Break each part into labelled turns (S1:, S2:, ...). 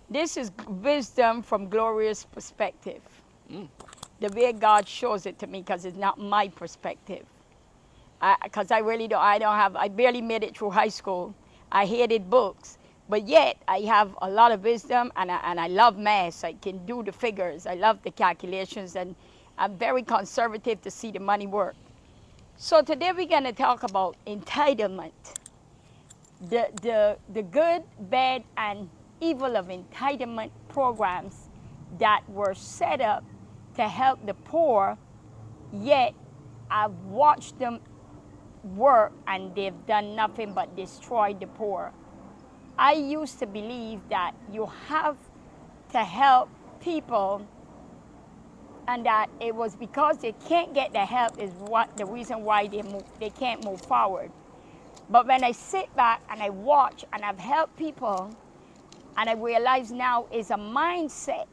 S1: This is wisdom from Gloria's perspective.
S2: Mm.
S1: The way God shows it to me, because it's not my perspective. Because I barely made it through high school. I hated books, but yet I have a lot of wisdom, and I love math. I can do the figures. I love the calculations, and I'm very conservative to see the money work. So today we're going to talk about entitlement, the good, bad, and evil of entitlement programs that were set up to help the poor, yet I've watched them work and they've done nothing but destroy the poor. I used to believe that you have to help people, and that it was because they can't get the help is what the reason why they can't move forward. But when I sit back and I watch and I've helped people, and I realize now is a mindset,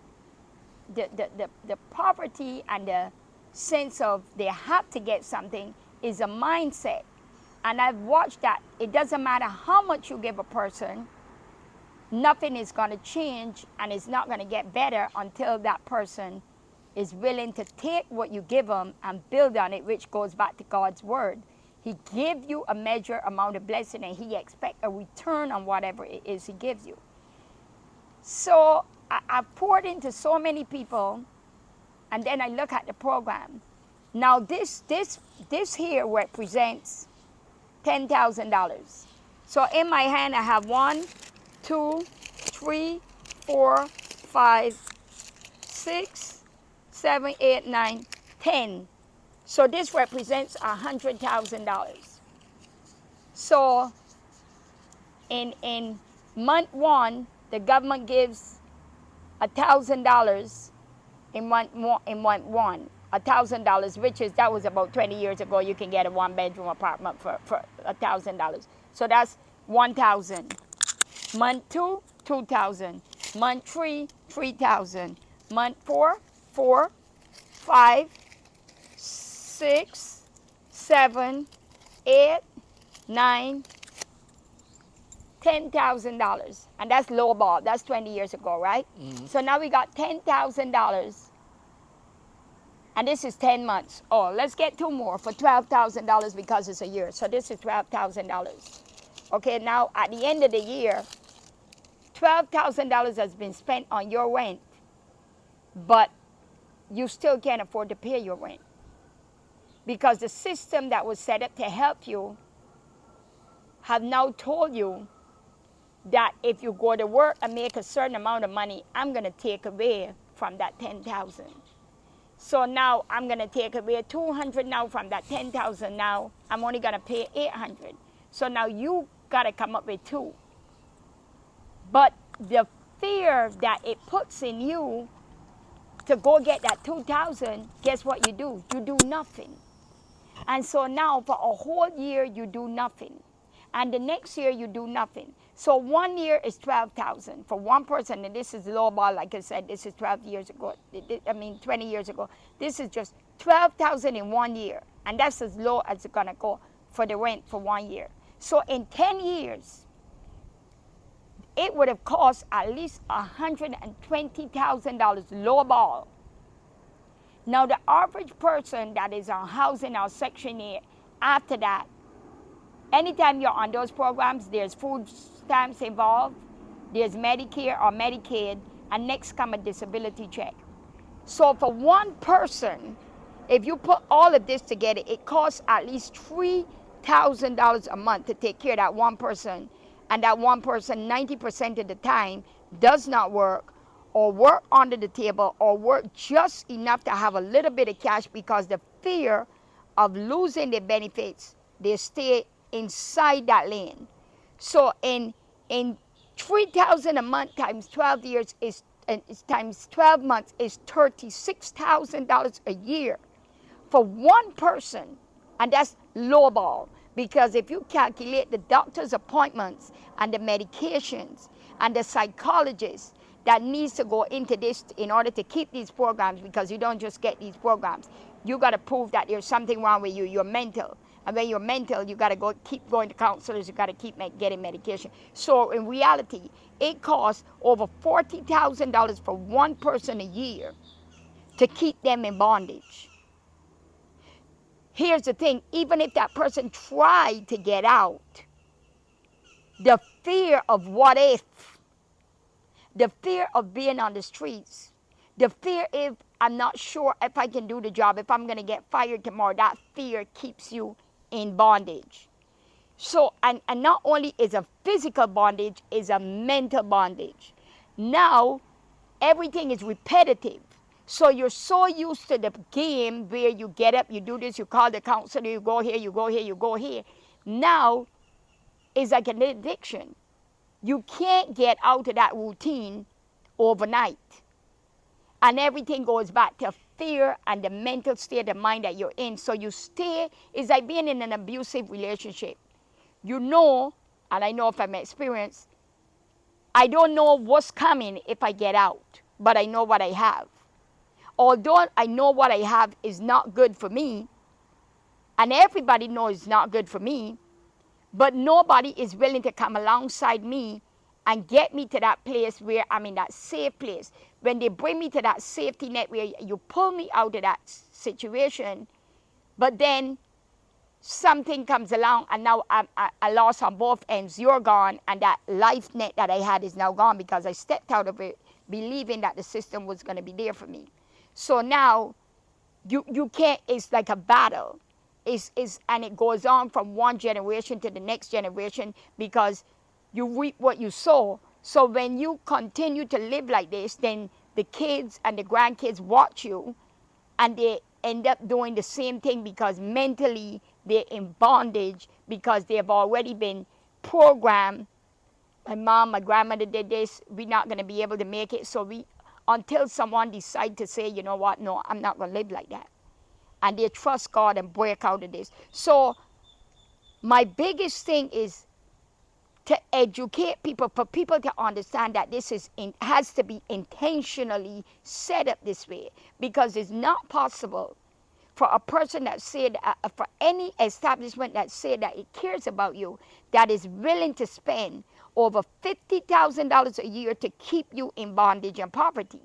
S1: the poverty and the sense of they have to get something is a mindset. And I've watched that it doesn't matter how much you give a person, nothing is going to change, and it's not going to get better until that person is willing to take what you give them and build on it, which goes back to God's word. He gives you a measure amount of blessing, and he expects a return on whatever it is he gives you. So I've poured into so many people, and then I look at the program. Now this here represents $10,000. So in my hand I have 1, 2, 3, 4, 5, 6, 7, 8, 9, 10. So this represents $100,000. So in month 1, the government gives $1,000 in month 1. $1,000, which is, that was about 20 years ago. You can get a 1-bedroom apartment for $1,000. So that's 1,000. Month 2, 2,000. Month 3, 3,000. Month 4, 4, 5, 6, 7, 8, 9, $10,000. And that's low ball. That's 20 years ago, right?
S2: Mm-hmm.
S1: So now we got $10,000. And this is 10 months. Oh, let's get 2 more for $12,000 because it's a year. So this is $12,000. Okay, now at the end of the year, $12,000 has been spent on your rent, but you still can't afford to pay your rent. Because the system that was set up to help you have now told you that if you go to work and make a certain amount of money, I'm going to take away from that 10,000. So now I'm going to take away 200 now from that 10,000. Now I'm only going to pay 800. So now you got to come up with 2. But the fear that it puts in you to go get that 2,000, guess what you do? You do nothing. And so now for a whole year you do nothing. And the next year you do nothing. So 1 year is 12,000 for one person, and this is low ball. Like I said, this is 20 years ago. This is just 12,000 in 1 year, and that's as low as it's gonna go for the rent for 1 year. So in 10 years, it would have cost at least $120,000 low ball. Now the average person that is on housing or Section 8, after that, anytime you're on those programs, there's food stamps involved, there's Medicare or Medicaid, and next come a disability check. So for one person, if you put all of this together, it costs at least $3,000 a month to take care of that one person. And that one person, 90% of the time, does not work, or work under the table, or work just enough to have a little bit of cash because the fear of losing their benefits, they stay inside that lane. So in 3,000 a month times 12 years is times 12 months is $36,000 a year for one person, and that's lowball. Because if you calculate the doctor's appointments and the medications and the psychologists that needs to go into this in order to keep these programs, because you don't just get these programs, you got to prove that there's something wrong with you, you're mental. And when you're mental, you got to keep going to counselors. You got to keep getting medication. So in reality, it costs over $40,000 for one person a year to keep them in bondage. Here's the thing, even if that person tried to get out, the fear of what if, the fear of being on the streets, the fear if I'm not sure if I can do the job, if I'm going to get fired tomorrow, that fear keeps you in bondage. So, and not only is a physical bondage, is a mental bondage. Now, everything is repetitive. So you're so used to the game where you get up, you do this, you call the counselor, you go here, you go here, you go here. Now, it's like an addiction. You can't get out of that routine overnight. And everything goes back to fear and the mental state of mind that you're in. So you stay, it's like being in an abusive relationship. You know, and I know from experience, I don't know what's coming if I get out, but I know what I have. Although I know what I have is not good for me, and everybody knows it's not good for me, but nobody is willing to come alongside me and get me to that place where I'm in that safe place. When they bring me to that safety net where you pull me out of that situation, but then something comes along and now I lost on both ends. You're gone, and that life net that I had is now gone because I stepped out of it believing that the system was going to be there for me. So now you can't, it's like a battle. And it goes on from one generation to the next generation because you reap what you sow. So when you continue to live like this, then the kids and the grandkids watch you and they end up doing the same thing because mentally they're in bondage because they have already been programmed. My mom, my grandmother did this. We're not going to be able to make it. So until someone decides to say, you know what, no, I'm not going to live like that. And they trust God and break out of this. So my biggest thing is to educate people, for people to understand that this has to be intentionally set up this way, because it's not possible for a person that said, for any establishment that said that it cares about you, that is willing to spend over $50,000 a year to keep you in bondage and poverty.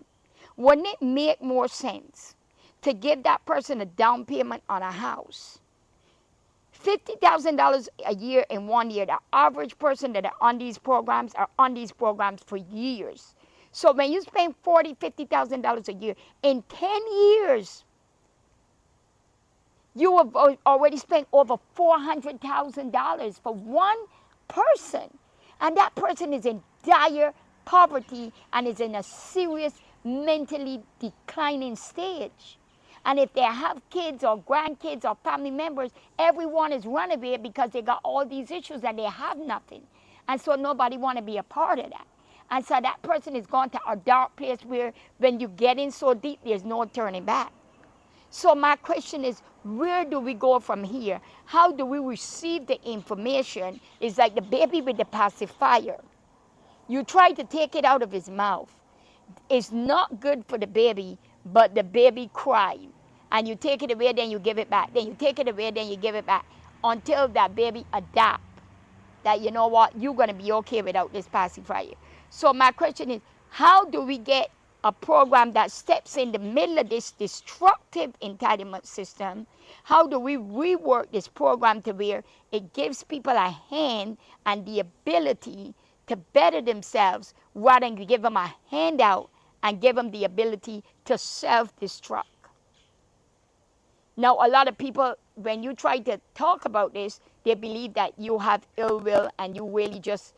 S1: Wouldn't it make more sense to give that person a down payment on a house? $50,000 a year in 1 year. The average person that are on these programs for years. So when you spend $50,000 a year, in 10 years, you have already spent over $400,000 for one person. And that person is in dire poverty and is in a serious mentally declining stage. And if they have kids or grandkids or family members, everyone is running away because they got all these issues and they have nothing. And so nobody want to be a part of that. And so that person is gone to a dark place where when you get in so deep, there's no turning back. So my question is, where do we go from here? How do we receive the information? It's like the baby with the pacifier. You try to take it out of his mouth. It's not good for the baby, but the baby cries. And you take it away, then you give it back. Then you take it away, then you give it back. Until that baby adapts. That, you know what, you're going to be okay without this pacifier. So my question is, how do we get a program that steps in the middle of this destructive entitlement system? How do we rework this program to where it gives people a hand and the ability to better themselves rather than give them a handout and give them the ability to self-destruct? Now, a lot of people, when you try to talk about this, they believe that you have ill will and you really just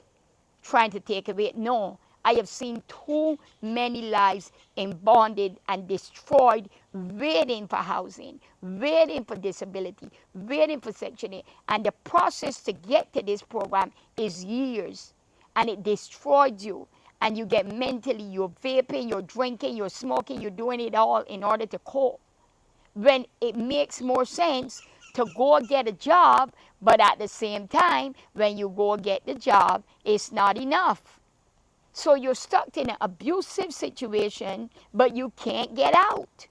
S1: trying to take away. No, I have seen too many lives in bondage and destroyed, waiting for housing, waiting for disability, waiting for Section 8. And the process to get to this program is years. And it destroys you. And you get mentally, you're vaping, you're drinking, you're smoking, you're doing it all in order to cope. When it makes more sense to go get a job, but at the same time, when you go get the job, it's not enough. So you're stuck in an abusive situation, but you can't get out.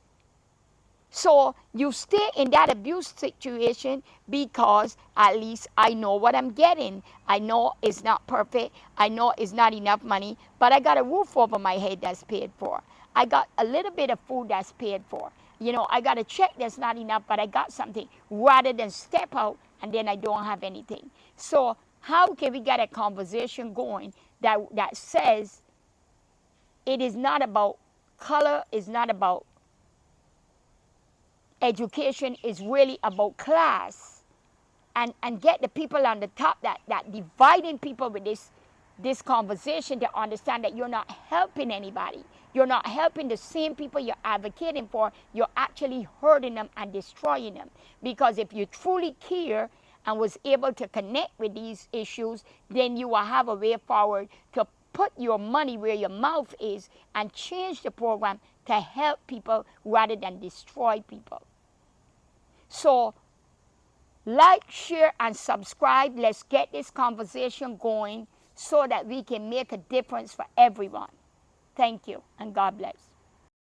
S1: So you stay in that abuse situation because at least I know what I'm getting. I know it's not perfect. I know it's not enough money, but I got a roof over my head that's paid for. I got a little bit of food that's paid for. You know, I got a check that's not enough, but I got something rather than step out and then I don't have anything. So how can we get a conversation going that says it is not about color, it's not about education, is really about class, and get the people on the top that dividing people with this conversation to understand that you're not helping anybody. You're not helping the same people you're advocating for. You're actually hurting them and destroying them. Because if you truly care and was able to connect with these issues, then you will have a way forward to put your money where your mouth is and change the program to help people rather than destroy people. So like, share, and subscribe. Let's get this conversation going so that we can make a difference for everyone. Thank you, and God bless.